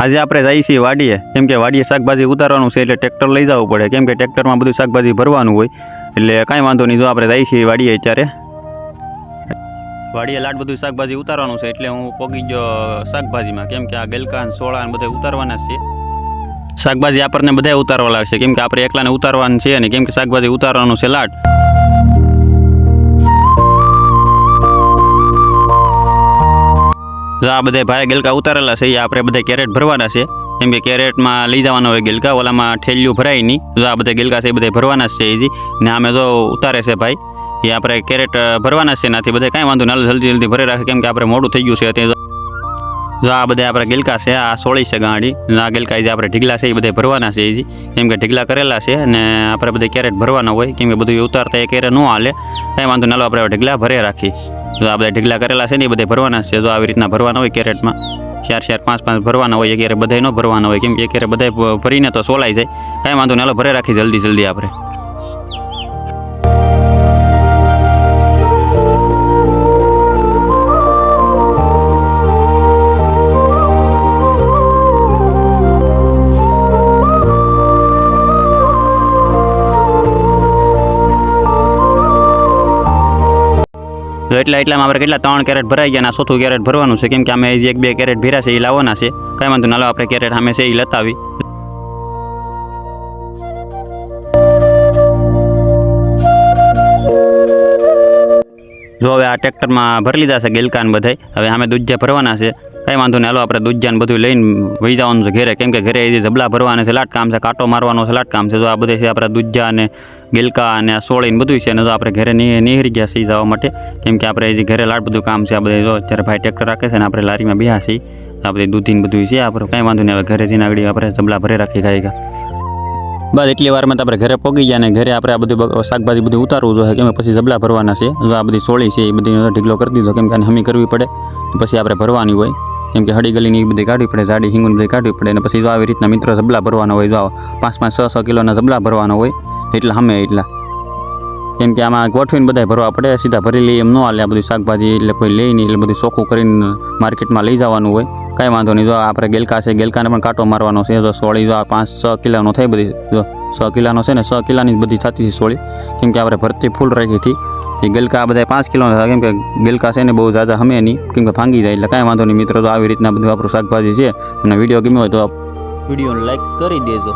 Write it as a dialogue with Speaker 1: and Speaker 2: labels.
Speaker 1: આજે આપણે જઈએ છીએ વાડીએ, કેમ કે વાડીએ શાકભાજી ઉતારવાનું છે એટલે ટ્રેક્ટર લઈ જવું પડે, કેમ કે ટ્રેક્ટરમાં બધું શાકભાજી ભરવાનું હોય એટલે કાંઈ વાંધો નહીં. જો આપણે જઈએ છીએ વાડીએ અત્યારે. વાડીએ લાટ બધું શાકભાજી ઉતારવાનું છે એટલે હું પોગી ગયો શાકભાજીમાં, કેમ કે આ ગલકાન સોળાને બધા ઉતારવાના છે. શાકભાજી આપણને બધા ઉતારવા લાગશે, કેમ કે આપણે એકલાને ઉતારવાનું છે ને, કેમ કે શાકભાજી ઉતારવાનું છે લાટ. આ બધા ભાઈ ગલકા ઉતારેલા છે, એ આપણે બધા કેરેટ ભરવાના છે, કેમ કે કેરેટમાં લઈ જવાના હોય ગલકા, ઓલામાં ઠેલિયું ભરાય નહીં. જો આ બધા ગલકા છે એ બધા ભરવાના છે એજી ને આમે જો ઉતારે છે ભાઈ, એ આપણે કેરેટ ભરવાના છે. નાથી બધા કાંઈ વાંધો ના, જલ્દી ભરી રાખે, કેમ કે આપણે મોડું થઈ ગયું છે અત્યારે. જો આ બધા આપણે ગલકા છે, આ સોળી છે ગાંડી, આ ગલકા જે આપણે ઢીગલા છે એ બધા ભરવાના છે એજી, કેમ કે ઢીગલા કરેલા છે અને આપણે બધા કેરેટ ભરવાના હોય, કેમ કે બધું ઉતારતા એ કેરેટ ન હાલે. કાંઈ વાંધો ના, આપણે ઢીગલા ભરે રાખી. જો આ બધા ઢીગલા કરેલા છે ને એ બધા ભરવાના છે. જો આવી રીતના ભરવાના હોય કેરેટમાં, 4 4 5 5 ભરવાના હોય, એક બધા ન ભરવાના હોય, કેમ કે એક બધા ભરીને તો સોલાઈ જાય. કાંઈ વાંધો ના, ભરે રાખી જલ્દી આપણે. એટલામાં આપણે કેટલા 3 કેરેટ ભરાઈ ગયા, અને 4થું કેરેટ ભરવાનું છે, કેમ કે અમે જે 1 2 કેરેટ ભર્યા છે એ લાવવાના છે. કાંઈ વાંધો ના, આપણે કેરેટ સામે છે એ લતાવી. જો હવે આ ટ્રેક્ટરમાં ભરી લીધા છે ગલકાન બધાય, હવે અમે દૂધિયા ભરવાના છે. કાંઈ વાંધો નહીં, આપણે દૂધિયાને બધું લઈને વહી જવાનું છે ઘરે, કેમ કે ઘરે એ જબલા ભરવાના છે, લાટ કામ છે, કાંટો મારવાનો છે, લાટ કામ છે. જો આ બધે છે આપણા દૂધિયા અને ગલકા અને આ સોળીને બધું છે, અને જો આપણે ઘરે નીહરી ગયા છીએ જવા માટે, કેમ કે આપણે જે ઘરે લાટ બધું કામ છે. આ બધે જો અત્યારે ભાઈ ટ્રેક્ટર રાખે છે ને આપણે લારીમાં બેહા છીએ. આ બધી દૂધીને બધું છે આપણે. કાંઈ વાંધો નહીં, હવે ઘરે જઈને આગળ આપણે જબલા ભરે રાખી ખાઈ. બસ એટલી વારમાં તો આપણે ઘરે પહોંચી ગયા, ને ઘરે આપણે આ બધું શાકભાજી બધું ઉતારવું જોઈએ, કેમ પછી જબલા ભરવાના છે. જો આ બધી સોળી છે એ બધી ઢીગલો કરી દીધો, કેમ કે હમી કરવી પડે, પછી આપણે ભરવાની હોય, કેમ કે હળી ગલીની એ બધી કાઢવી પડે, જાડી હિંગુન બધી કાઢવી પડે. અને પછી જો આવી રીતના મિત્રો જબલા ભરવાના હોય, જો 5 5 6 6 કિલોના જબલા ભરવાના હોય, એટલા અમે એટલા, કેમ કે આમાં ગોઠવીને બધા ભરવા પડે, સીધા ભરી લઈએ એમ ન હાલે. આ બધું શાકભાજી એટલે કોઈ લઈ નહીં, એટલે બધું ચોખ્ખું કરીને માર્કેટમાં લઈ જવાનું હોય. કાંઈ વાંધો નહીં. જો આપણે ગલકા છે, ગલકાને પણ કાંટો મારવાનો છે. જો સોળી જો 5 6 કિલોનો થાય બધી, જો 6 કિલોનો છે ને 6 કિલોની જ બધી થતી સોળી, કેમ કે આપણે ભરતી ફૂલ રાખી હતી. એ ગલકા બધા 5 કિલોના હતા, કેમ કે ગલકા છે ને બહુ ઝાઝા હમે નહીં, કેમ કે ભાંગી જાય. એટલે કાંઈ વાંધો નહીં મિત્રો, તો આવી રીતના બધું આપણું શાકભાજી છે. અને વિડીયો ગમ્યો હોય તો વિડીયોને લાઈક કરી દેજો.